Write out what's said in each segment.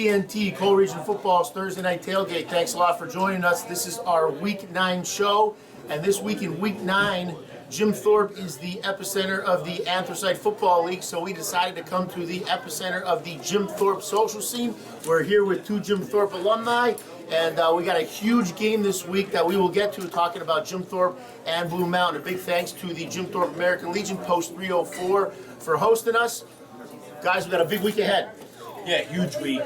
TNT, Co-Region Football's Thursday Night Tailgate. Thanks a lot for joining us. This is our Week 9 show, and this week in Week 9, Jim Thorpe is the epicenter of the Anthracite Football League, so we decided to come to the epicenter of the Jim Thorpe social scene. We're here with two Jim Thorpe alumni, and we got a huge game this week that we will get to, talking about Jim Thorpe and Blue Mountain. A big thanks to the Jim Thorpe American Legion, Post 304, for hosting us. Guys, we got a big week ahead. Yeah, huge week.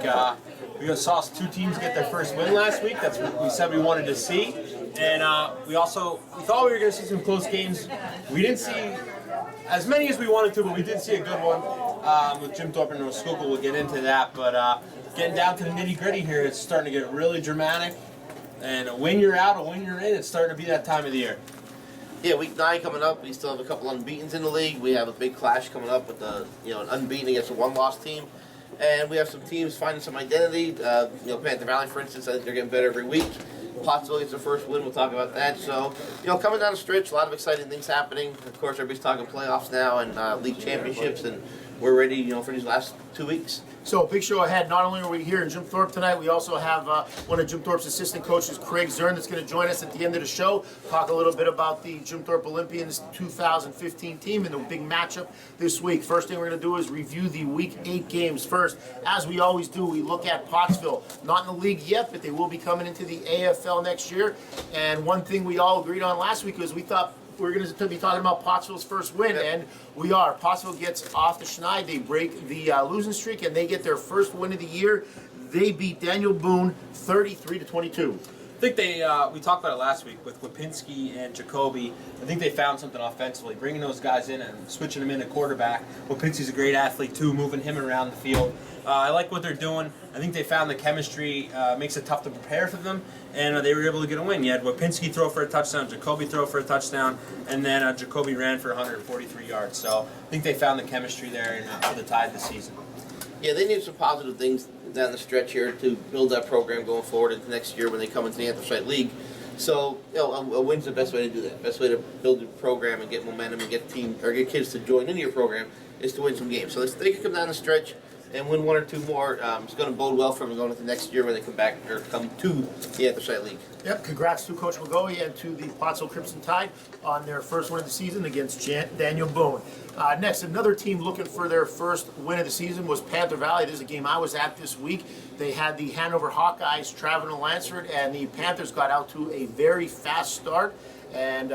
We saw two teams get their first win last week. That's what we said we wanted to see. And we thought we were going to see some close games. We didn't see as many as we wanted to, but we did see a good one with Jim Thorpe and Muskoka. We'll get into that. But getting down to the nitty-gritty here, it's starting to get really dramatic. And a win you're out, a win you're in. It's starting to be that time of the year. Yeah, Week 9 coming up. We still have a couple unbeatens in the league. We have a big clash coming up with an unbeaten against a one-loss team. And we have some teams finding some identity. Panther Valley, for instance, I think they're getting better every week. Pottsville gets their first win. We'll talk about that. So, coming down the stretch, a lot of exciting things happening. Of course, everybody's talking playoffs now and league championships, and we're ready, for these last 2 weeks. So a big show ahead. Not only are we here in Jim Thorpe tonight, we also have one of Jim Thorpe's assistant coaches, Craig Zurn, that's going to join us at the end of the show. Talk a little bit about the Jim Thorpe Olympians 2015 team and the big matchup this week. First thing we're going to do is review the Week 8 games first. As we always do, we look at Pottsville. Not in the league yet, but they will be coming into the AFL next year. And one thing we all agreed on last week was we thought we're going to be talking about Pottsville's first win, and we are. Pottsville gets off the schneid. They break the losing streak, and they get their first win of the year. They beat Daniel Boone 33-22. I think we talked about it last week with Wapinski and Jacoby. I think they found something offensively, bringing those guys in and switching them in at quarterback. Wapinski's a great athlete too, moving him around the field. I like what they're doing. I think they found the chemistry makes it tough to prepare for them, and they were able to get a win. You had Wapinski throw for a touchdown, Jacoby throw for a touchdown, and then Jacoby ran for 143 yards. So I think they found the chemistry there for the Tide this season. Yeah, they need some positive things down the stretch here to build that program going forward into next year when they come into the Anthracite League. So, a win's the best way to do that. Best way to build your program and get momentum and get kids to join into your program is to win some games. So they can come down the stretch and win one or two more. It's going to bode well for them going into next year when they come to the Anthracite League. Yep, congrats to Coach McGoey and to the Pottsville Crimson Tide on their first win of the season against Daniel Boone. Next, another team looking for their first win of the season was Panther Valley. This is a game I was at this week. They had the Hanover Hawkeyes traveling to Lansford, and the Panthers got out to a very fast start. And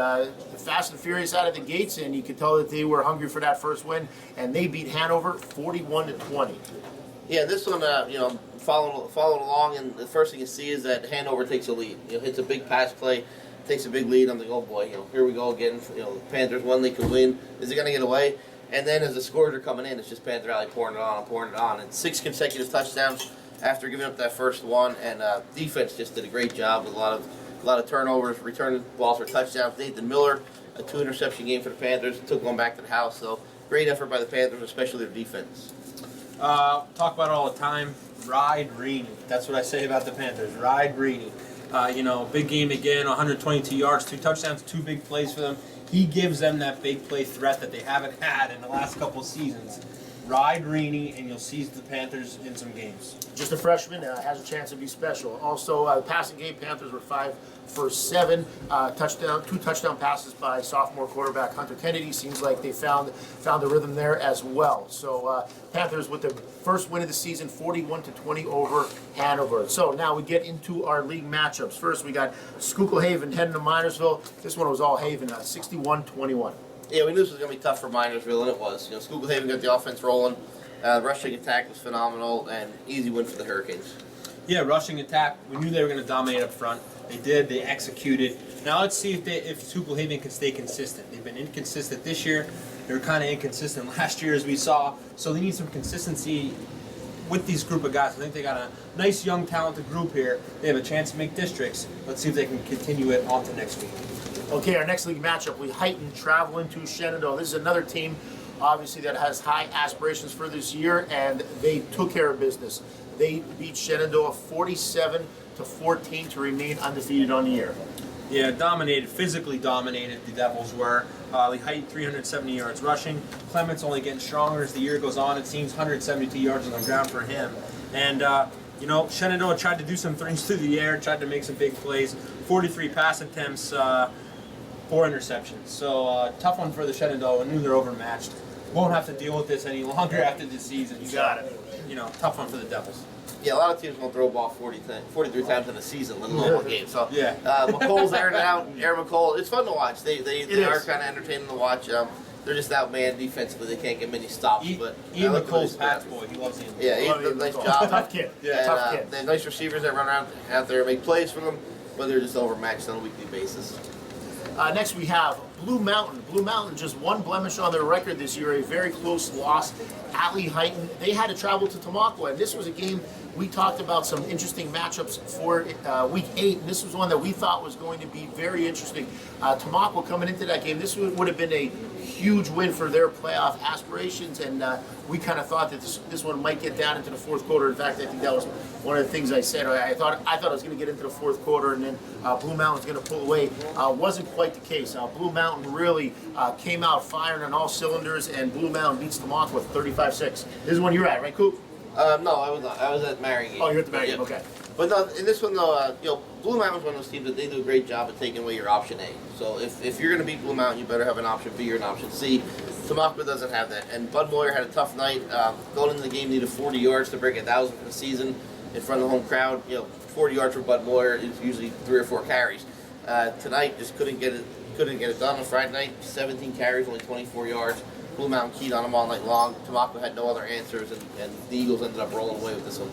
fast and furious out of the gates, and you could tell that they were hungry for that first win, and they beat Hanover 41-20. Yeah, this one, following along, and the first thing you see is that Hanover takes a lead. Hits a big pass play, takes a big lead. I'm like, oh boy, here we go again. The Panthers, one they could win. Is it going to get away? And then as the scores are coming in, it's just Panther Valley pouring it on, and 6 consecutive touchdowns after giving up that first one. And defense just did a great job with a lot of turnovers, returning balls for touchdowns. Nathan Miller, a 2-interception game for the Panthers, took one back to the house. So great effort by the Panthers, especially their defense. Talk about it all the time. Ride Reedy. That's what I say about the Panthers. Ride Reedy. Big game again, 122 yards, 2 touchdowns, 2 big plays for them. He gives them that big play threat that they haven't had in the last couple of seasons. Ride Reedy, and you'll see the Panthers in some games. Just a freshman, has a chance to be special. Also, the passing game, Panthers were 5 for 7, 2 touchdown passes by sophomore quarterback Hunter Kennedy. Seems like they found the rhythm there as well. So Panthers with the first win of the season, 41-20 over Hanover. So now we get into our league matchups. First, we got Schuylkill Haven heading to Minersville. This one was all Haven, 61-21. Yeah, we knew this was going to be tough for Minersville, and it was. Schuylkill Haven got the offense rolling. Rushing attack was phenomenal, and easy win for the Hurricanes. Yeah, rushing attack. We knew they were going to dominate up front. They did. They executed. Now let's see if Schuylkill Haven can stay consistent. They've been inconsistent this year. They were kind of inconsistent last year, as we saw. So they need some consistency with these group of guys. I think they got a nice, young, talented group here. They have a chance to make districts. Let's see if they can continue it on to next week. Okay, our next league matchup, we Heighton traveling to Shenandoah. This is another team, obviously, that has high aspirations for this year, and they took care of business. They beat Shenandoah 47-14 to remain undefeated on the year. Yeah, physically dominated, the Devils were. They height 370 yards rushing. Clement's only getting stronger as the year goes on. It seems 172 yards on the ground for him. And You know, Shenandoah tried to do some things through the air, tried to make some big plays. 43 pass attempts, 4 interceptions. So tough one for the Shenandoah. I knew they're overmatched. Won't have to deal with this any longer after this season. You got it. You know, tough one for the Devils. Yeah, a lot of teams won't throw a ball 43 times in a season, let alone one game. So Yeah. McColl's airing it out. Aaron McColl, it's fun to watch. They are is. kind of entertaining to watch. They're just outmanned defensively. They can't get many stops. But Ian I like the way McColl's they Pat's score. boy. He loves Ian. Yeah, he Love does a Ian nice McColl. job. Tough kid. And, Tough kid. They have nice receivers that run around out there and make plays for them, but they're just overmatched on a weekly basis. Next we have Blue Mountain. Blue Mountain just one blemish on their record this year, a very close loss. Ali Heighton, they had to travel to Tamaqua, and this was a game we talked about some interesting matchups for week 8, and this was one that we thought was going to be very interesting. Tamaqua coming into that game, this would have been a huge win for their playoff aspirations, and we kind of thought that this one might get down into the fourth quarter. In fact, I think that was one of the things I said. I thought it was going to get into the fourth quarter, and then Blue Mountain was going to pull away. Wasn't quite the case. Blue Mountain really came out firing on all cylinders, and Blue Mountain beats Tamaqua 35-6. This is one you're at, right, Coop? No, I was not. I was at Marion game. Oh, you're at the Marion game, okay. But no, in this one though, Blue Mountain's one of those teams that they do a great job of taking away your option A. So if you're going to beat Blue Mountain, you better have an option B or an option C. Tamaqua doesn't have that. And Bud Moyer had a tough night. Going into the game, needed 40 yards to break 1,000 for the season in front of the home crowd. 40 yards for Bud Moyer is usually 3 or 4 carries. Tonight, just couldn't get it done on Friday night. 17 carries, only 24 yards. Blue Mountain keyed on them all night long. Tamaqua had no other answers, and the Eagles ended up rolling away with this one.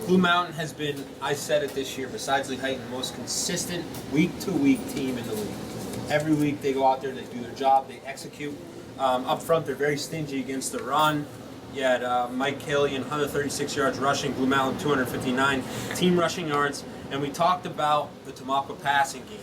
Blue Mountain has been, I said it this year, besides Lee Heighton, the most consistent week-to-week team in the league. Every week they go out there, they do their job, they execute. Up front, they're very stingy against the run. You had Mike Killian, 136 yards rushing, Blue Mountain 259 team rushing yards. And we talked about the Tamaqua passing game.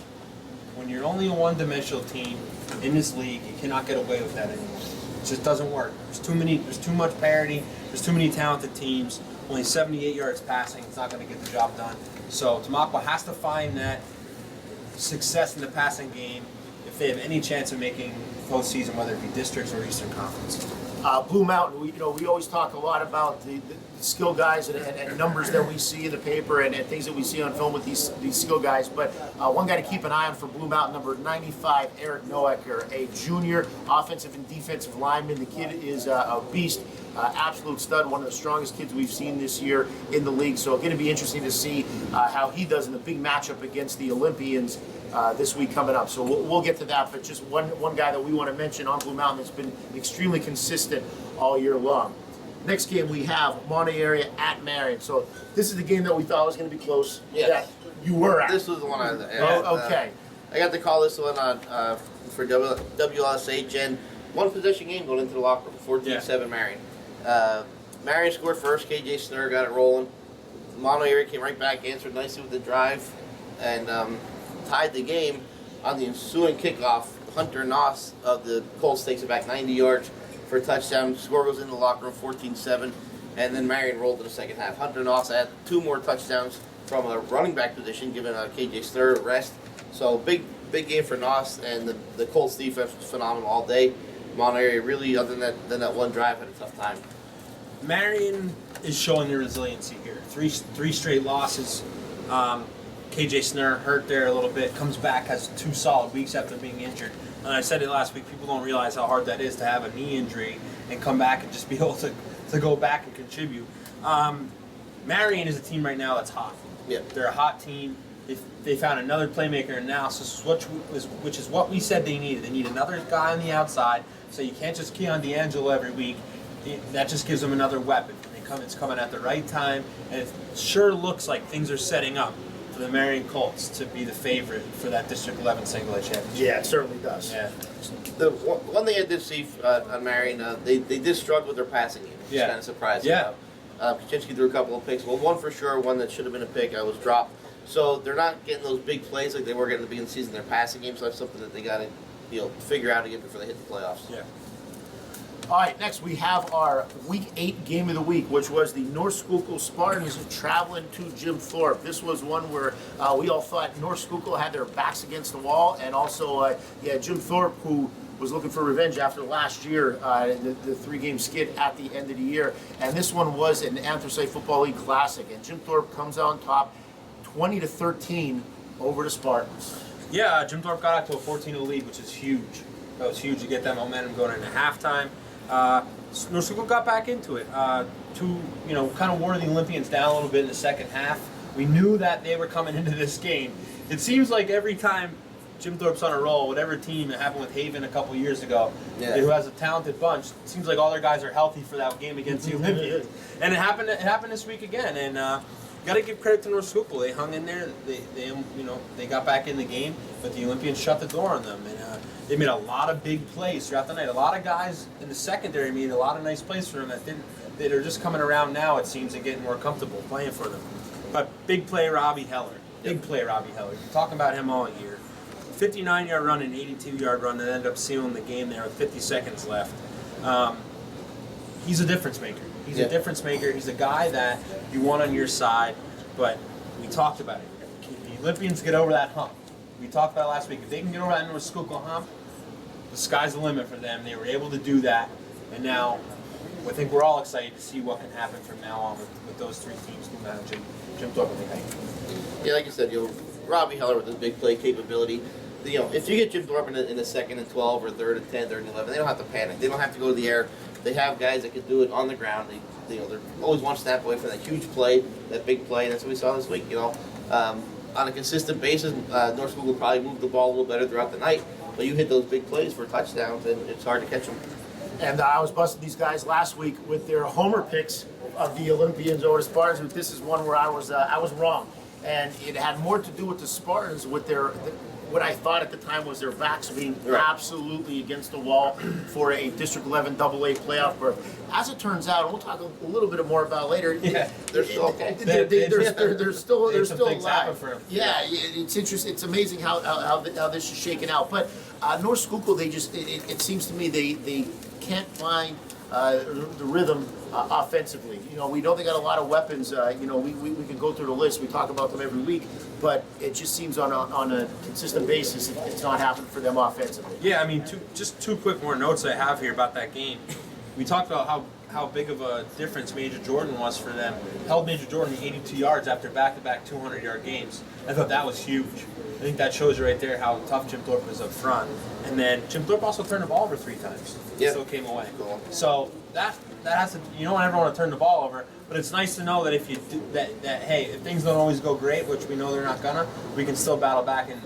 When you're only a one-dimensional team in this league, you cannot get away with that anymore. It just doesn't work. There's too much parity. There's too many talented teams. Only 78 yards passing. It's not going to get the job done. So Tamaqua has to find that success in the passing game if they have any chance of making postseason, whether it be districts or Eastern Conference. Blue Mountain, we always talk a lot about the skill guys and numbers that we see in the paper and things that we see on film with these skill guys. But one guy to keep an eye on for Blue Mountain, number 95, Eric Noecker, a junior offensive and defensive lineman. The kid is a beast, absolute stud, one of the strongest kids we've seen this year in the league. So going to be interesting to see how he does in the big matchup against the Olympians this week coming up. So we'll get to that, but just one guy that we want to mention on Blue Mountain that's been extremely consistent all year long. Next game we have Monterey area at Marion. So this is the game that we thought was going to be close. Yes. That you were at. This was the one I was at. Oh, okay. I got to call this one on for WLSH, and one possession game going into the locker room, 14-7 Marion. Marion scored first, KJ Snur got it rolling. Monterey came right back, answered nicely with the drive, and tied the game on the ensuing kickoff. Hunter Noss of the Colts takes it back 90 yards for a touchdown. Score goes into the locker room, 14-7, and then Marion rolled in the second half. Hunter Noss had 2 more touchdowns from a running back position, giving KJ Snur a rest. So big game for Noss, and the Colts defense was phenomenal all day. Monterey really, other than that one drive, had a tough time. Marion is showing their resiliency here. Three straight losses. KJ Snur hurt there a little bit, comes back, has 2 solid weeks after being injured. And I said it last week, people don't realize how hard that is to have a knee injury and come back and just be able to go back and contribute. Marion is a team right now that's hot. Yeah. They're a hot team. They found another playmaker analysis, which is what we said they needed. They need another guy on the outside, so you can't just key on D'Angelo every week. That just gives them another weapon. It's coming at the right time, and it sure looks like things are setting up for the Marion Colts to be the favorite for that District 11 single A championship. Yeah, it certainly does. Yeah. The one thing I did see on Marion, they did struggle with their passing game, which is kind of surprising. Yeah. Kaczynski threw a couple of picks. Well, one for sure, one that should have been a pick, was dropped. So they're not getting those big plays like they were getting at the beginning of the season. Their passing game, so that's something that they got to figure out again before they hit the playoffs. Yeah. All right, next we have our Week 8 game of the week, which was the North Schuylkill Spartans traveling to Jim Thorpe. This was one where we all thought North Schuylkill had their backs against the wall, and also Jim Thorpe, who was looking for revenge after last year, the 3-game skid at the end of the year. And this one was an Anthracite Football League Classic. And Jim Thorpe comes out on top, 20-13 over the Spartans. Yeah, Jim Thorpe got out to a 14-0 lead, which is huge. That was huge to get that momentum going into halftime. North Schuylkill got back into it. Kind of wore the Olympians down a little bit in the second half. We knew that they were coming into this game. It seems like every time Jim Thorpe's on a roll, whatever team, it happened with Haven a couple years ago, who has a talented bunch, it seems like all their guys are healthy for that game against the Olympians. And it happened this week again. And got to give credit to North Schuylkill. They hung in there. They got back in the game, but the Olympians shut the door on them. And they made a lot of big plays throughout the night. A lot of guys in the secondary made a lot of nice plays for them that are just coming around now, it seems, and getting more comfortable playing for them. But big play, Robbie Heller. Big play, Robbie Heller. You're talking about him all year. 59-yard run and 82-yard run that ended up sealing the game there with 50 seconds left. He's a difference maker. He's a difference maker. He's a guy that you want on your side, but we talked about it. The Olympians get over that hump. We talked about it last week. If they can get over that North Schuylkill hump, the sky's the limit for them. They were able to do that, and now I think we're all excited to see what can happen from now on with those 3 teams. Jim Thorpe and the Hank. Yeah, like you said, Robbie Heller with his big play capability. If you get Jim Thorpe in the 2nd and 12 or 3rd and 10, 3rd and 11, they don't have to panic. They don't have to go to the air. They have guys that can do it on the ground. They're always one snap away from that huge play, that big play, and that's what we saw this week. On a consistent basis, North School will probably move the ball a little better throughout the night, but you hit those big plays for touchdowns, and it's hard to catch them. And I was busting these guys last week with their homer picks of the Olympians over the Spartans, but this is one where I was wrong. And it had more to do with the Spartans, with what I thought at the time was their backs being absolutely against the wall for a District 11 AA playoff berth. As it turns out, and we'll talk a little bit more about later. They're still okay. They're still alive. For them. Yeah, it's interesting. It's amazing how this is shaking out. But North Schuylkill, it seems to me they can't find the rhythm offensively. We know they got a lot of weapons. We can go through the list. We talk about them every week, but it just seems on a consistent basis it's not happening for them offensively. Yeah, I mean, two quick more notes I have here about that game. We talked about how big of a difference Major Jordan was for them. Held Major Jordan 82 yards after back-to-back 200-yard games. I thought that was huge. I think that shows you right there how tough Jim Thorpe was up front. And then Jim Thorpe also turned the ball over 3 times. Yeah. Still came away. Cool. So that has to, you don't ever want to turn the ball over, but it's nice to know that if you do that hey, if things don't always go great, which we know they're not gonna, we can still battle back and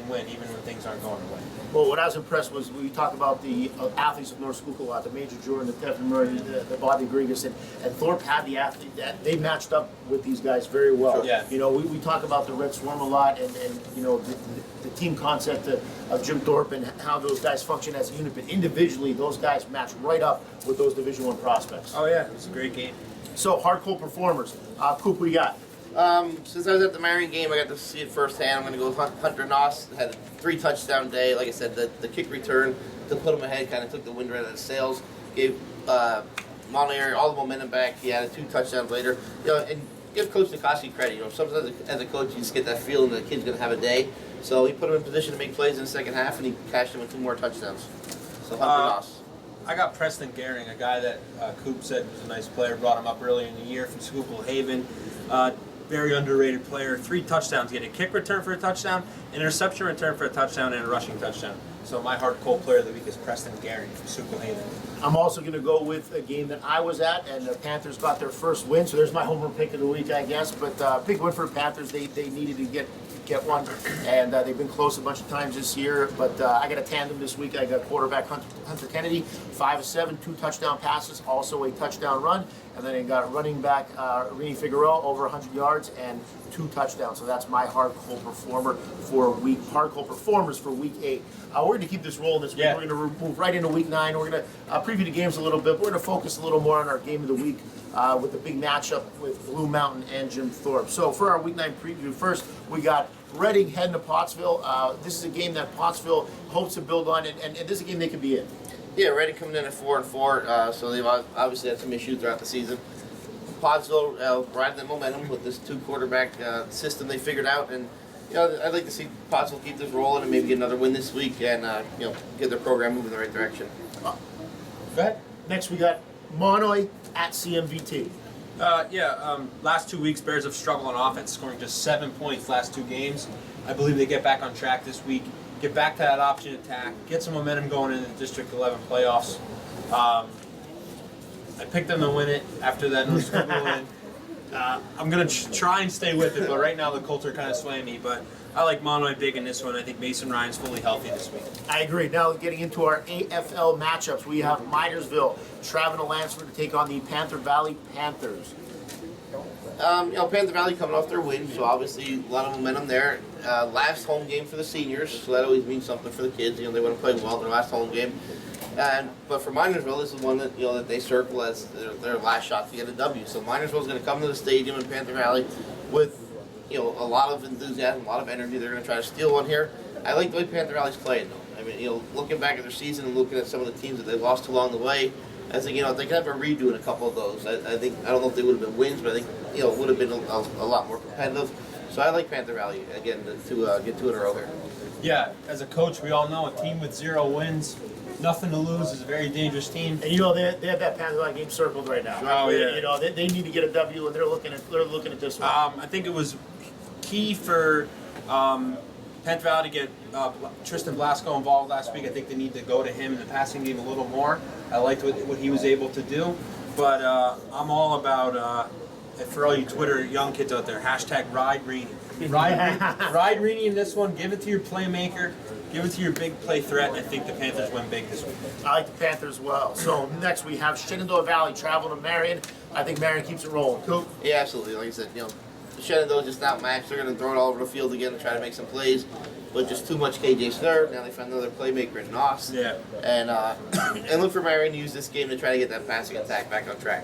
win even when things aren't going our way. Well, what I was impressed was we talk about the athletes of North Schuylkill a lot, the Major Jordan, the Tevin Murray, the Bobby Grigas, and Thorpe had the athlete that they matched up with these guys very well. Sure. Yeah. We talk about the Red Swarm a lot, and the team concept of Jim Thorpe and how those guys function as a unit, but individually those guys match right up with those Division I prospects. Oh yeah, it was a great game. So hardcore performers, Coop, what you got? Since I was at the Marion game, I got to see it firsthand. I'm going to go with Hunter Noss. Had a 3-touchdown day. Like I said, the kick return to put him ahead kind of took the wind right out of his sails. Gave Montelier all the momentum back. He added 2 touchdowns later. And give Coach Nikoski credit. Sometimes as a coach, you just get that feeling that the kid's going to have a day. So he put him in position to make plays in the second half, and he cashed him with 2 more touchdowns. So Hunter Noss. I got Preston Gehring, a guy that Coop said was a nice player. Brought him up early in the year from Schuylkill Haven. Very underrated player. 3 touchdowns. He had a kick return for a touchdown, an interception return for a touchdown, and a rushing touchdown. So my hardcore player of the week is Preston Gehring from Schuylkill Haven. I'm also going to go with a game that I was at, and the Panthers got their first win. So there's my homer pick of the week, I guess. But big win for the Panthers. They needed to get one, and they've been close a bunch of times this year. But I got a tandem this week. I got quarterback Hunter Kennedy, 5 of 7, 2 touchdown passes, also a touchdown run. And then I got running back Rini Figueroa, over 100 yards and 2 touchdowns. So that's my hardcore performers for week 8. We're going to keep this rolling this week. Yeah. We're going to move right into week 9. We're going to preview the games a little bit. We're going to focus a little more on our game of the week with the big matchup with Blue Mountain and Jim Thorpe. So for our week 9 preview, first we got Reading heading to Pottsville. This is a game that Pottsville hopes to build on, and this is a game they could be in. Yeah, Reading coming in at 4-4, so they've obviously had some issues throughout the season. Pottsville riding the momentum with this 2-quarterback system they figured out, and I'd like to see Pottsville keep this rolling and maybe get another win this week and get their program moving in the right direction. Go ahead. Next, we got Monoy at CMVT. Last 2 weeks, Bears have struggled on offense, scoring just 7 points last 2 games. I believe they get back on track this week, get back to that option attack, get some momentum going into the District 11 playoffs. I picked them to win it after that North Schuylkill win. I'm going to try and stay with it, but right now the Colts are kind of swaying me. But I like Monoy big in this one. I think Mason Ryan's fully healthy this week. I agree. Now getting into our AFL matchups, we have Minersville traveling to Lansford to take on the Panther Valley Panthers. Panther Valley coming off their win, so obviously a lot of momentum there. Last home game for the seniors, so that always means something for the kids. They want to play well in their last home game. But for Minersville, this is one that that they circle as their last shot to get a W. So Minersville's going to come to the stadium in Panther Valley with a lot of enthusiasm, a lot of energy. They're going to try to steal one here. I like the way Panther Valley's playing though. I mean, looking back at their season and looking at some of the teams that they lost to along the way, I think if they could have a redo in a couple of those. I don't know if they would have been wins, but I think it would have been a lot more competitive. So I like Panther Valley again to get 2 in a row here. Yeah, as a coach, we all know a team with 0 wins, nothing to lose, is a very dangerous team. And they have that Panther Valley game circled right now. Oh yeah. They need to get a W, and they're looking at this one. I think it was key for Panther Valley to get Tristan Blasco involved last week. I think they need to go to him in the passing game a little more. I liked what he was able to do, but I'm all about for all you Twitter young kids out there, hashtag Ride Reaney. Ride Reaney in this one. Give it to your playmaker. Give it to your big play threat, and I think the Panthers win big this week. I like the Panthers well. So next we have Shenandoah Valley traveling to Marion. I think Marion keeps it rolling. Cool. Yeah, absolutely. Like I said, Shenandoah just not matched. They're going to throw it all over the field again and try to make some plays, but just too much KJ Snurr. Now they find another playmaker in Noss. Yeah. And look for Marion to use this game to try to get that passing attack back on track.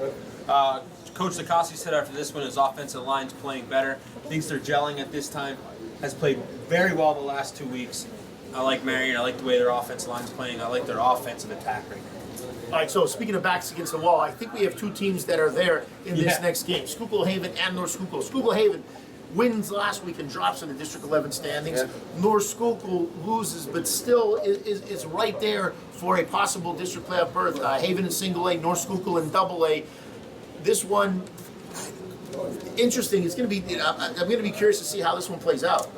Coach Sikossi said after this one his offensive line's playing better. Thinks they're gelling at this time. Has played very well the last 2 weeks. I like Marion. I like the way their offensive line's playing. I like their offensive attack right now. All right, so speaking of backs against the wall, I think we have 2 teams that are there in this next game, Schuylkill Haven and North Schuylkill. Schuylkill Haven wins last week and drops in the District 11 standings. Yeah. North Schuylkill loses, but still is right there for a possible district playoff berth. Haven in single A, North Schuylkill in double A. This one, interesting. It's going to be. I'm going to be curious to see how this one plays out.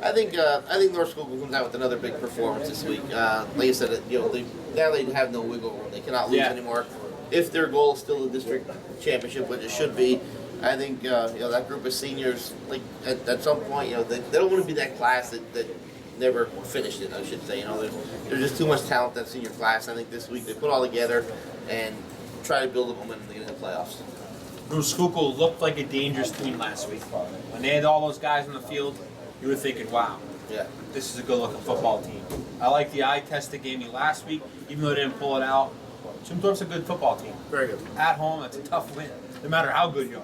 I think North Schuylkill comes out with another big performance this week. Like I said, now they have no wiggle room. They cannot lose anymore. If their goal is still the district championship, which it should be, I think that group of seniors, like at some point, they don't want to be that class that never finished it. I should say, there's just too much talent in that senior class. I think this week they put all together and try to build a momentum to get in the playoffs. North Schuylkill looked like a dangerous team last week. When they had all those guys on the field, you were thinking, wow, this is a good-looking football team. I like the eye test they gave me last week, even though they didn't pull it out. Jim Thorpe's a good football team. Very good. At home, that's a tough win, no matter how good you are.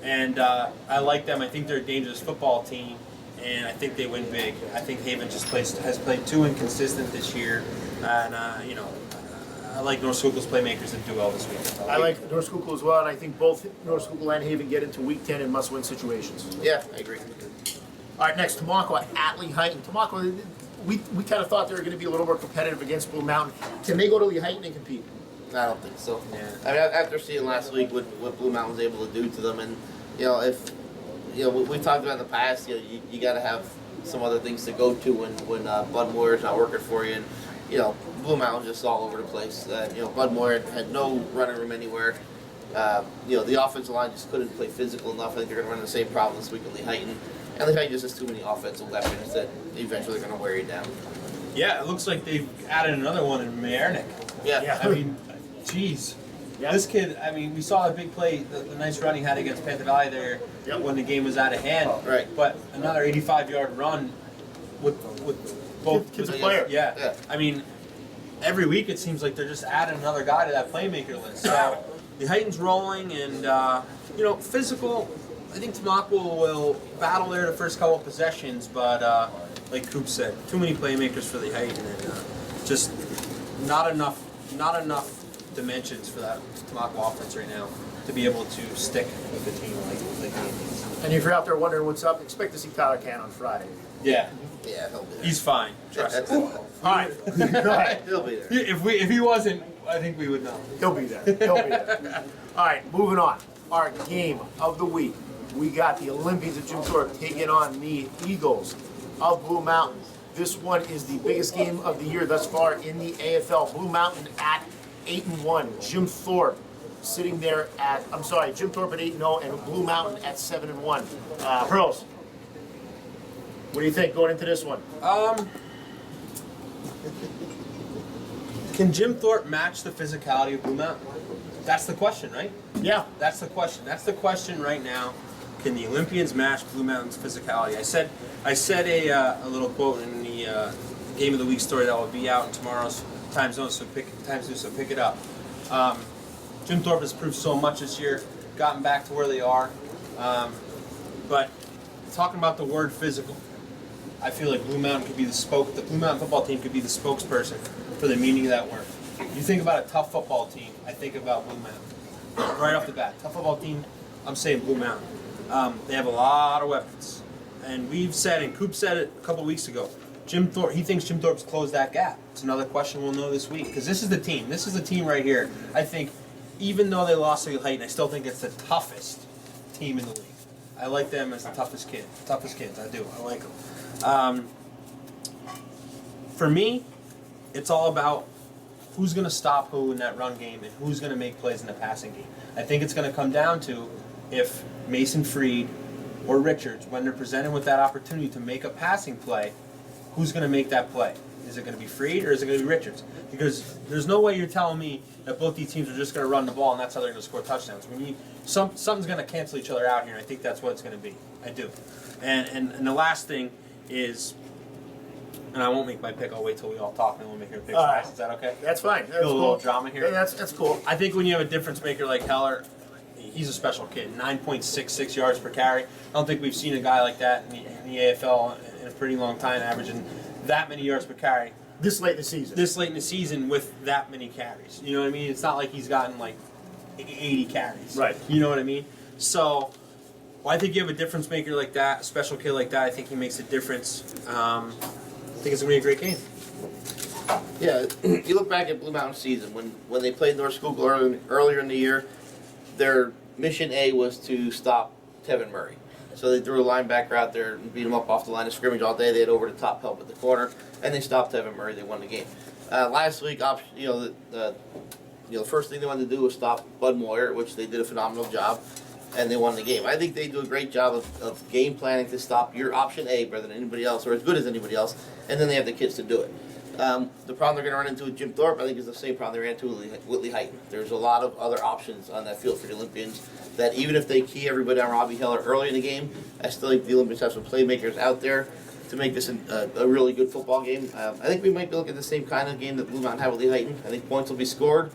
And I like them. I think they're a dangerous football team, and I think they win big. I think Haven just has played too inconsistent this year, and I like North Schuylkill's playmakers that do well this week. I like North Schuylkill as well, and I think both North Schuylkill and Haven get into Week 10 in must-win situations. Yeah, I agree. All right, next, Tamaqua at Lehighton. Tamaqua, we kind of thought they were going to be a little more competitive against Blue Mountain. Can they go to Lehighton and compete? I don't think so. Yeah. I mean, after seeing last week what Blue Mountain was able to do to them, and if we talked about in the past, you got to have some other things to go to when Bud Moore is not working for you, and Blue Mountain just all over the place. Bud Moore had no running room anywhere. The offensive line just couldn't play physical enough. I think they're going to run the same problem this week with Lehighton. And Lehighton just has too many offensive weapons that eventually are going to wear you down. Yeah, it looks like they've added another one in Mayernick. Yeah. I mean, geez. Yeah. This kid, I mean, we saw the big play, the nice run he had against Panther Valley there when the game was out of hand. Right. But another 85-yard run with both. Kid's a player. Yeah. I mean, every week it seems like they're just adding another guy to that playmaker list. So the Heighton's rolling and, physical. I think Tamaqua will battle there the first couple of possessions, but like Coop said, too many playmakers for the Heighton and just not enough dimensions for that Tamaqua offense right now. to be able to stick with the team like he needs. And if you're out there wondering what's up, expect to see Tyler Can on Friday. Yeah, Yeah, he'll be there. he's fine. Trust That's me. it. All right. Go ahead. He'll be there. If he wasn't, I think we would know. He'll be there. He'll be there. All right, moving on. Our game of the week. We got the Olympians of Jim Thorpe taking on the Eagles of Blue Mountain. This one is the biggest game of the year thus far in the AFL. Blue Mountain at 8-1. Jim Thorpe sitting there at, Jim Thorpe at 8-0 and Blue Mountain at 7-1. Pearls, what do you think going into this one? Can Jim Thorpe match the physicality of Blue Mountain? That's the question, right? Yeah. That's the question. That's the question right now. Can the Olympians match Blue Mountain's physicality? I said a little quote in the Game of the Week story that will be out in tomorrow's time zone, so pick it up. Jim Thorpe has proved so much this year, gotten back to where they are. But talking about the word physical, I feel like Blue Mountain could be the Blue Mountain football team could be the spokesperson for the meaning of that word. You think about a tough football team, I think about Blue Mountain. Right off the bat, tough football team, I'm saying Blue Mountain. They have a lot of weapons. And we've said, and Coop said it a couple weeks ago, Jim Thorpe, he thinks Jim Thorpe's closed that gap. It's another question we'll know this week. Because this is the team. This is the team right here. I think, even though they lost to Heighton, I still think it's the toughest team in the league. I like them as the toughest kids. I do. I like them. For me, it's all about who's going to stop who in that run game and who's going to make plays in the passing game. I think it's going to come down to if Mason Freed or Richards, when they're presented with that opportunity to make a passing play, who's going to make that play? Is it going to be Freed or is it going to be Richards? Because there's no way you're telling me that both these teams are just going to run the ball and that's how they're going to score touchdowns. We need something's going to cancel each other out here, and I think that's what it's going to be. I do. And the last thing is, and I won't make my pick. I'll wait till we all talk and we'll make our picks. All right. Is that okay? That's fine. That's Feel a cool. little drama here. Yeah, that's cool. I think when you have a difference maker like Heller, he's a special kid. 9.66 yards per carry. I don't think we've seen a guy like that in the AFL in a pretty long time, averaging that many yards per carry. This late in the season. This late in the season with that many carries. You know what I mean? It's not like he's gotten like 80 carries. Right. You know what I mean? So, I think you have a difference maker like that, a special kid like that. I think he makes a difference. I think it's going to be a great game. Yeah, you look back at Blue Mountain season when they played North Schuylkill earlier in the year. Their mission A was to stop Tevin Murray. So they threw a linebacker out there and beat him up off the line of scrimmage all day. They had over the top help at the corner, and they stopped Tevin Murray. They won the game. Last week, the first thing they wanted to do was stop Bud Moyer, which they did a phenomenal job, and they won the game. I think they do a great job of game planning to stop your option A better than anybody else, or as good as anybody else, and then they have the kids to do it. The problem they're going to run into with Jim Thorpe, I think, is the same problem they ran into with Whitley Heighton. There's a lot of other options on that field for the Olympians that even if they key everybody on Robbie Heller early in the game, I still think the Olympians have some playmakers out there to make this a really good football game. I think we might be looking at the same kind of game that Blue Mountain had with Lee Heighton. I think points will be scored.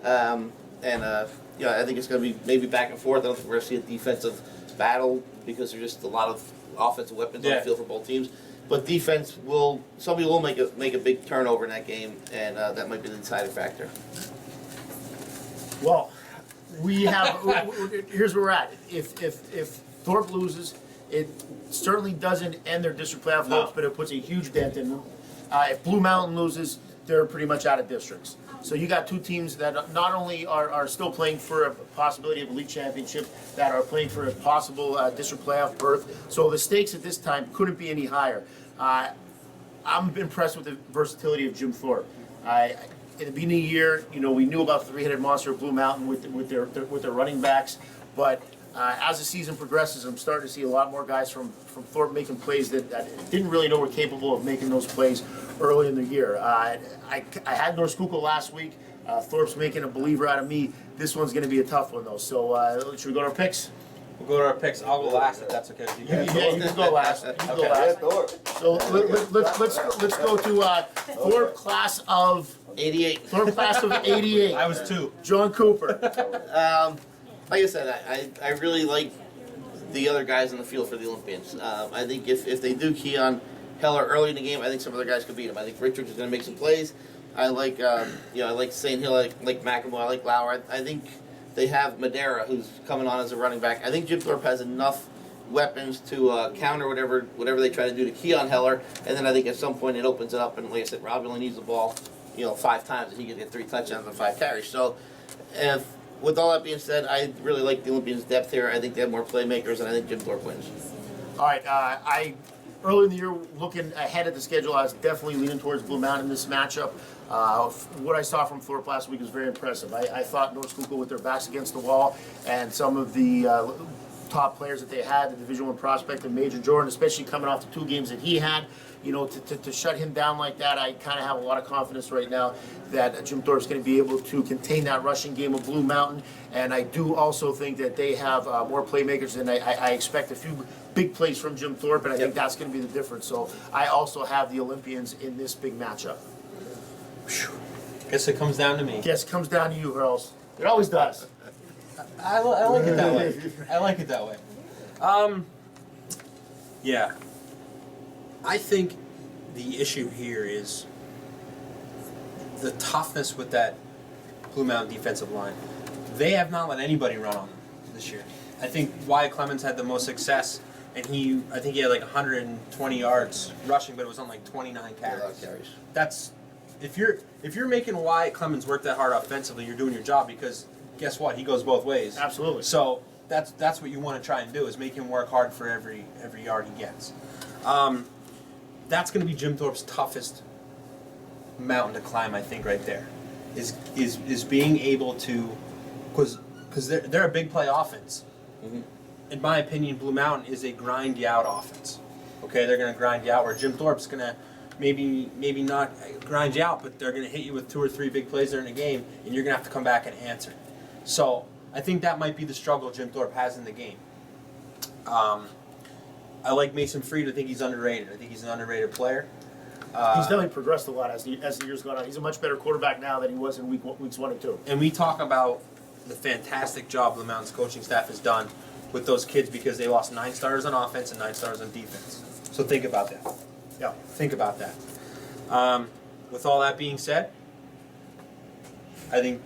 I think it's going to be maybe back and forth. I don't think we're going to see a defensive battle because there's just a lot of offensive weapons on the field for both teams. But defense somebody will make a big turnover in that game, and that might be the deciding factor. Well, we have. Here's where we're at. If Thorpe loses, it certainly doesn't end their district playoff hopes, but it puts a huge dent in them. If Blue Mountain loses, they're pretty much out of districts. So you got two teams that not only are still playing for a possibility of a league championship, that are playing for a possible district playoff berth. So the stakes at this time couldn't be any higher. I'm impressed with the versatility of Jim Thorpe. In the beginning of the year, we knew about the three-headed monster of Blue Mountain with their running backs, but as the season progresses, I'm starting to see a lot more guys from Thorpe making plays that didn't really know were capable of making those plays early in the year. I had North Schuylkill last week. Thorpe's making a believer out of me. This one's going to be a tough one, though. So should we go to our picks? We'll go to our picks. I'll go last if that's okay with you guys. Yeah, you can go last. You can go last. So let's go to Thorpe class of 88. Thorpe class of 88. I was 2. John Cooper. Like I said, I really like the other guys in the field for the Olympians. I think if they do key on Heller early in the game, I think some other guys could beat him. I think Richards is going to make some plays. I like I like St. Hill, I like McElroy, I like Lauer. I think They have Madera, who's coming on as a running back. I think Jim Thorpe has enough weapons to counter whatever they try to do to Keon Heller, and then I think at some point it opens it up, and like I said, Robbie only needs the ball, 5 times, and he can get 3 touchdowns and 5 carries. So, with all that being said, I really like the Olympians' depth here. I think they have more playmakers, and I think Jim Thorpe wins. All right, early in the year, looking ahead at the schedule, I was definitely leaning towards Blue Mountain in this matchup. What I saw from Thorpe last week was very impressive. I thought North Schuylkill, with their backs against the wall, and some of the top players that they had, the Division I prospect and Major Jordan, especially coming off the 2 games that he had, to shut him down like that, I kind of have a lot of confidence right now that Jim Thorpe's going to be able to contain that rushing game of Blue Mountain. And I do also think that they have more playmakers, and I expect a few big plays from Jim Thorpe, and I think that's going to be the difference. So I also have the Olympians in this big matchup. Guess it comes down to me. Guess it comes down to you, Earls. It always does. I like it that way. I like it that way. Yeah. I think the issue here is the toughness with that Blue Mountain defensive line. They have not let anybody run on them this year. I think Wyatt Clemens had the most success, and I think he had like 120 yards rushing, but it was on like 29 carries. That's if you're making Wyatt Clemens work that hard offensively, you're doing your job, because guess what? He goes both ways. Absolutely. So that's what you want to try and do, is make him work hard for every yard he gets. That's going to be Jim Thorpe's toughest mountain to climb, I think, right there. Is being able to, because they're a big play offense. Mm-hmm. In my opinion, Blue Mountain is a grind you out offense. Okay, they're going to grind you out, where Jim Thorpe's going to maybe not grind you out, but they're going to hit you with 2 or 3 big plays during the game, and you're going to have to come back and answer. So I think that might be the struggle Jim Thorpe has in the game. I like Mason Freed. I think he's underrated. I think he's an underrated player. He's definitely progressed a lot as the years gone on. He's a much better quarterback now than he was in weeks 1 and 2. And we talk about the fantastic job Blue Mountain's coaching staff has done with those kids, because they lost 9 starters on offense and 9 starters on defense. So think about that. Yeah. Think about that. With all that being said, I think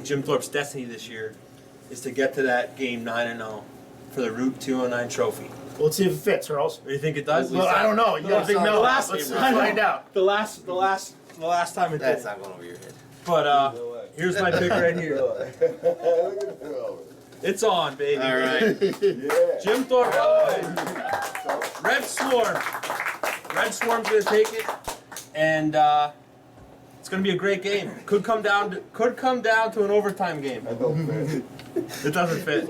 Jim Thorpe's destiny this year is to get to that game 9-0 for the Route 209 trophy. Well, let's see if it fits, Earls. Do you think it does? Well, I don't know. You got a big no. Let's find out. The last time it That's did. not going over your head. But here's my pick right here. It's on, baby. All right. Yeah. Jim Thorpe. Red Swarm. Red Swarm's gonna take it, and it's gonna be a great game. Could come down to an overtime game. I don't fit. It doesn't fit.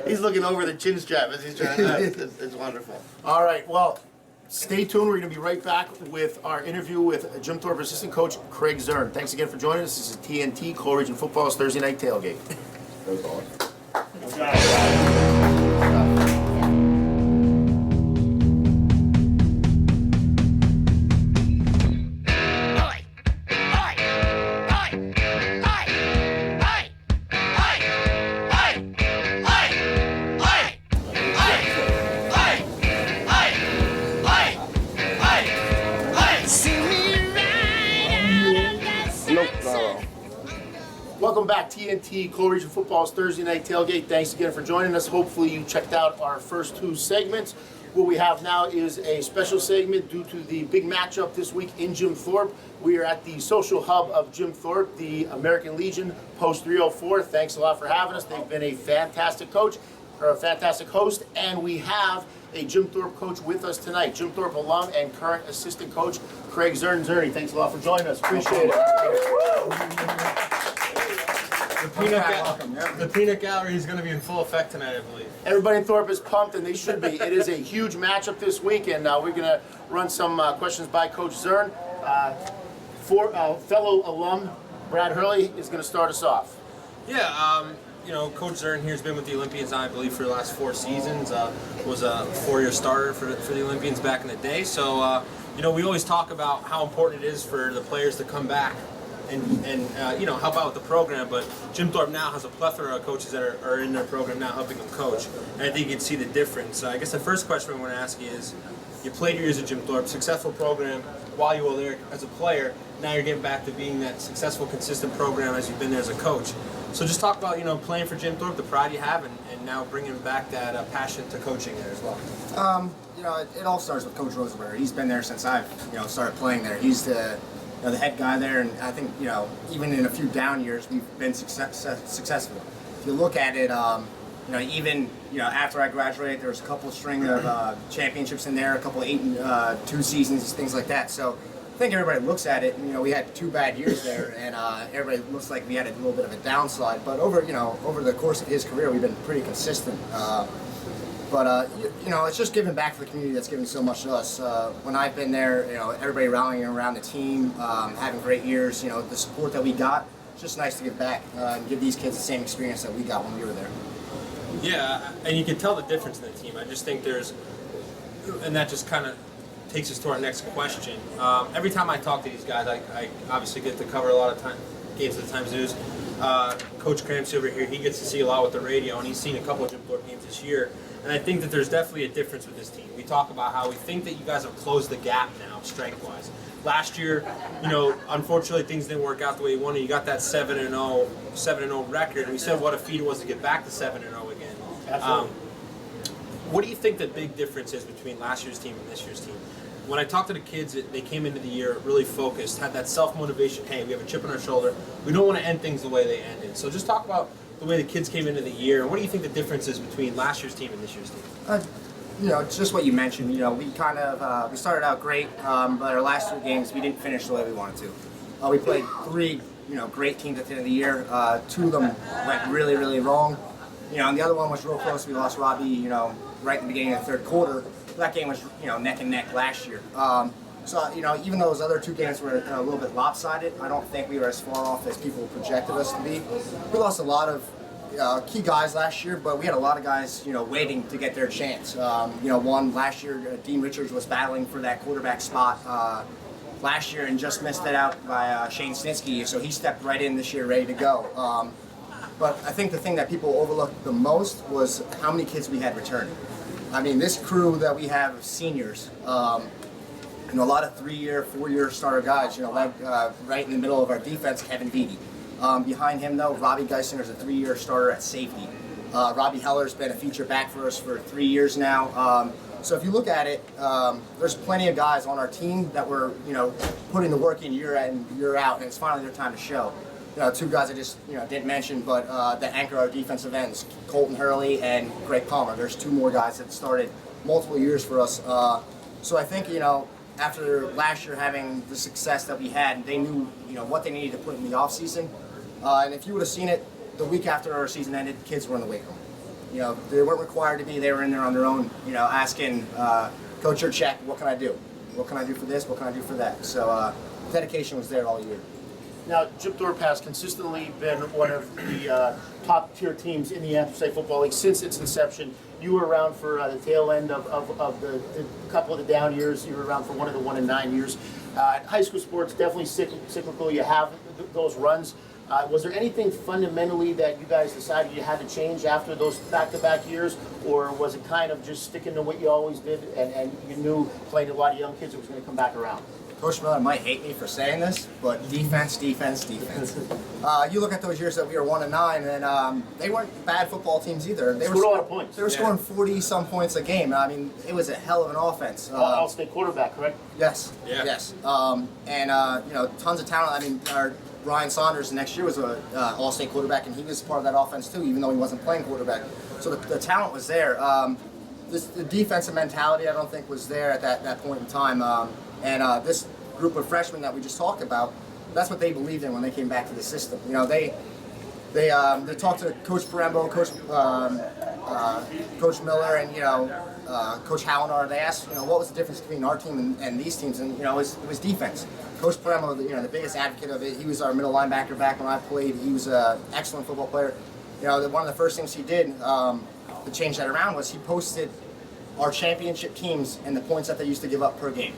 he's looking over the chin strap as he's trying to. It's wonderful. All right, well, stay tuned. We're going to be right back with our interview with Jim Thorpe assistant coach Craig Zurn. Thanks again for joining us. This is TNT, Coal Region Football's Thursday Night Tailgate. That was awesome. Welcome back, TNT, Coal Region Football's Thursday Night Tailgate. Thanks again for joining us. Hopefully you checked out our first 2 segments. What we have now is a special segment due to the big matchup this week in Jim Thorpe. We are at the social hub of Jim Thorpe, the American Legion, Post 304. Thanks a lot for having us. They've been a fantastic coach, or a fantastic host, and we have a Jim Thorpe coach with us tonight. Jim Thorpe alum and current assistant coach, Craig Zurn. Zurny, thanks a lot for joining us. Appreciate it. The peanut gallery is going to be in full effect tonight, I believe. Everybody in Thorpe is pumped, and they should be. It is a huge matchup this week, and we're going to run some questions by Coach Zurn. Fellow alum Brad Hurley is going to start us off. Yeah, Coach Zurn here has been with the Olympians, I believe, for the last 4 seasons. Was a 4-year starter for the Olympians back in the day. So, we always talk about how important it is for the players to come back and help out with the program. But Jim Thorpe now has a plethora of coaches that are in their program now helping him coach, and I think you can see the difference. I guess the first question I want to ask you is, you played your years at Jim Thorpe, successful program while you were there as a player. Now you're getting back to being that successful, consistent program as you've been there as a coach. So just talk about playing for Jim Thorpe, the pride you have, and now bringing back that passion to coaching there as well. It all starts with Coach Rosenberg. He's been there since I've started playing there. He's the head guy there, and I think even in a few down years we've been successful. If you look at it, even after I graduated, there was a couple string of championships in there, a couple 8-2 seasons, things like that. So I think everybody looks at it. We had 2 bad years there, and everybody looks like we had a little bit of a downside. But over the course of his career, we've been pretty consistent. But it's just giving back to the community that's given so much to us. When I've been there, everybody rallying around the team, having great years. The support that we got. It's just nice to give back and give these kids the same experience that we got when we were there. Yeah, and you can tell the difference in the team. I just think and that just kind of takes us to our next question. Every time I talk to these guys, I obviously get to cover a lot of games of the Times News. Coach Cramsey over here, he gets to see a lot with the radio, and he's seen a couple of Jim Thorpe games this year. And I think that there's definitely a difference with this team. We talk about how we think that you guys have closed the gap now, strength-wise. Last year, unfortunately things didn't work out the way you wanted. You got that 7-0 record, and we said what a feat it was to get back to 7-0 again. Absolutely. What do you think the big difference is between last year's team and this year's team? When I talk to the kids, they came into the year really focused, had that self-motivation. Hey, we have a chip on our shoulder. We don't want to end things the way they ended. So just talk about the way the kids came into the year, and what do you think the difference is between last year's team and this year's team? It's just what you mentioned. We kind of we started out great, but our last 2 games we didn't finish the way we wanted to. We played 3 great teams at the end of the year. 2 of them went really, really wrong. And the other one was real close. We lost Robbie, right in the beginning of the 3rd quarter. That game was neck and neck last year. So even though those other 2 games were a little bit lopsided, I don't think we were as far off as people projected us to be. We lost a lot of key guys last year, but we had a lot of guys waiting to get their chance. One last year, Dean Richards was battling for that quarterback spot last year and just missed it out by Shane Snitsky, so he stepped right in this year ready to go. But I think the thing that people overlooked the most was how many kids we had returning. I mean, this crew that we have of seniors, a lot of 3-year, 4-year starter guys, like right in the middle of our defense, Kevin Beatty. Behind him, though, Robbie Geisinger is a 3-year starter at safety. Robbie Heller's been a feature back for us for 3 years now. So if you look at it, there's plenty of guys on our team that were, putting the work in year out, and it's finally their time to show. 2 guys I just, didn't mention, but that anchor our defensive ends, Colton Hurley and Greg Palmer. There's 2 more guys that started multiple years for us. So I think, after last year having the success that we had, they knew, what they needed to put in the offseason. And if you would have seen it the week after our season ended, kids were in the weight room. They weren't required to be. They were in there on their own, asking Coach Urchek, what can I do? What can I do for this? What can I do for that? So dedication was there all year. Now, Jim Thorpe has consistently been one of the top-tier teams in the Anthracite Football League since its inception. You were around for the tail end of the couple of the down years. You were around for one of the 1-9 years. High school sports, definitely cyclical. You have those runs. Was there anything fundamentally that you guys decided you had to change after those back-to-back years, or was it kind of just sticking to what you always did and you knew playing a lot of young kids it was going to come back around? Coach Miller might hate me for saying this, but defense. You look at those years that we were 1-9, and they weren't bad football teams either. They scored a lot of points. They were scoring 40-some points a game. I mean, it was a hell of an offense. All-state quarterback, correct? Yes. Yeah. Yes. Tons of talent. I mean, our Ryan Saunders next year was an all-state quarterback, and he was part of that offense too, even though he wasn't playing quarterback. So the talent was there. The defensive mentality, I don't think, was there at that point in time. This group of freshmen that we just talked about, that's what they believed in when they came back to the system. They talked to Coach Parembo, Coach Miller, and Coach Hallinar. They asked, what was the difference between our team and these teams, and it was defense. Coach Parembo, the biggest advocate of it. He was our middle linebacker back when I played. He was an excellent football player. One of the first things he did to change that around was he posted our championship teams and the points that they used to give up per game.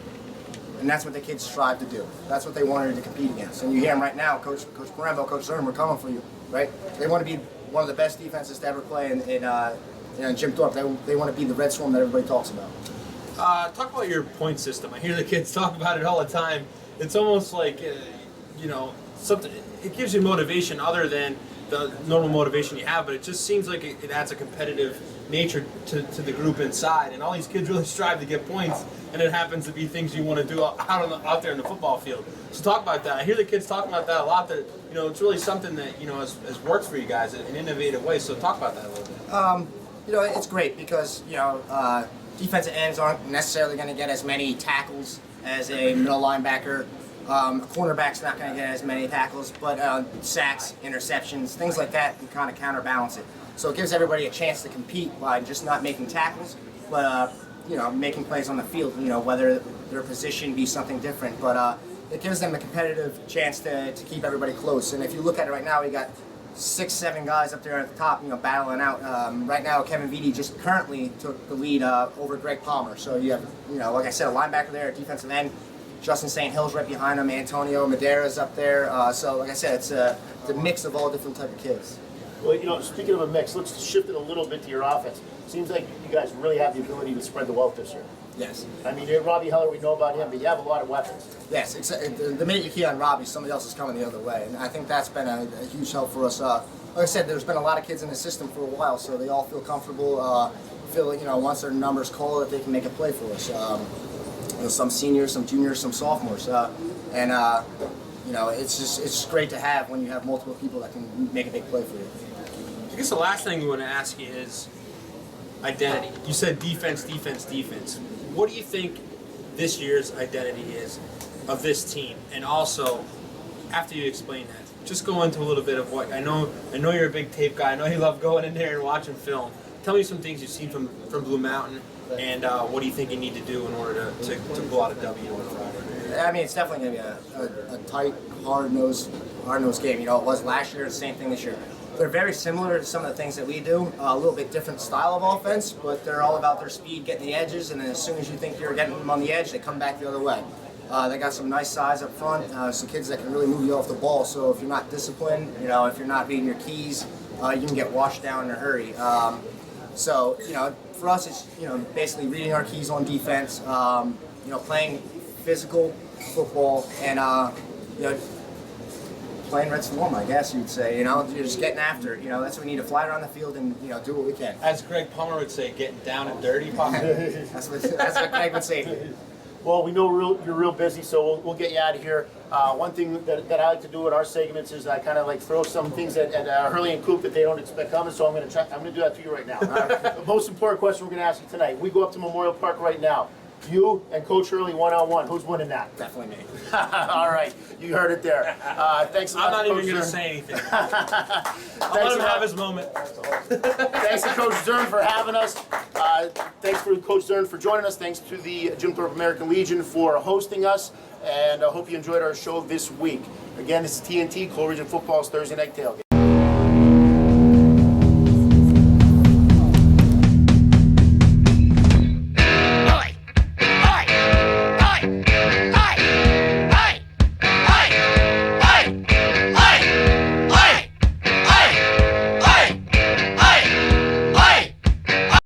And that's what the kids strive to do. That's what they wanted to compete against. And you hear them right now, Coach Parenville, Coach Zurn, we're coming for you, right? They want to be one of the best defenses to ever play in Jim Thorpe. They want to be the Red Swarm that everybody talks about. Talk about your point system. I hear the kids talk about it all the time. It's almost like, something. It gives you motivation other than the normal motivation you have, but it just seems like it adds a competitive nature to the group inside. And all these kids really strive to get points, and it happens to be things you want to do out there in the football field. So talk about that. I hear the kids talking about that a lot. That it's really something that has worked for you guys in an innovative way. So talk about that a little bit. It's great because defensive ends aren't necessarily going to get as many tackles as a middle linebacker. A cornerback's not going to get as many tackles, but sacks, interceptions, things like that can kind of counterbalance it. So it gives everybody a chance to compete by just not making tackles, but making plays on the field. Whether their position be something different, but it gives them a competitive chance to keep everybody close. And if you look at it right now, we got 6-7 guys up there at the top, battling out. Right now, Kevin Vitti just currently took the lead over Greg Palmer. So you have, like I said, a linebacker there, a defensive end. Justin St. Hill's right behind him. Antonio Madera's up there. So, like I said, it's a mix of all different type of kids. Well, speaking of a mix, let's shift it a little bit to your offense. Seems like you guys really have the ability to spread the wealth this year. Yes. I mean, Robbie Heller, we know about him, but you have a lot of weapons. Yes. The minute you key on Robbie, somebody else is coming the other way, and I think that's been a huge help for us. Like I said, there's been a lot of kids in the system for a while, so they all feel comfortable. Feel like once their numbers call that they can make a play for us. Some seniors, some juniors, some sophomores, and it's just great to have when you have multiple people that can make a big play for you. I guess the last thing we want to ask you is identity. You said defense, defense, defense. What do you think this year's identity is of this team? And also, after you explain that, just go into a little bit of what I know you're a big tape guy. I know you love going in there and watching film. Tell me some things you've seen from Blue Mountain, and what do you think you need to do in order to pull out a W on Friday? I mean, it's definitely going to be a tight, hard-nosed game. It was last year, the same thing this year. They're very similar to some of the things that we do. A little bit different style of offense, but they're all about their speed, getting the edges, and then as soon as you think you're getting them on the edge, they come back the other way. They got some nice size up front, some kids that can really move you off the ball. So if you're not disciplined, if you're not reading your keys, you can get washed down in a hurry. So for us, it's basically reading our keys on defense, playing physical football, and playing Red Swarm, I guess you'd say. You're just getting after it. That's what we need to fly around the field and do what we can. As Greg Palmer would say, getting down and dirty, possibly. That's what Greg would say. Well, we know you're real busy, so we'll get you out of here. One thing that I like to do in our segments is I kind of like throw some things at Hurley and Coop that they don't expect coming. So I'm going to do that to you right now. The most important question we're going to ask you tonight: we go up to Memorial Park right now. You and Coach Hurley one-on-one. Who's winning that? Definitely me. All right, you heard it there. Thanks a lot. I'm not even Coach going to Zurn. say anything. I'll let him have his moment. Thanks to Coach Zurn for having us. Thanks for Coach Zurn for joining us. Thanks to the Jim Thorpe American Legion for hosting us. And I hope you enjoyed our show this week. Again, this is TNT, Coal Region Football's Thursday Night Tailgate.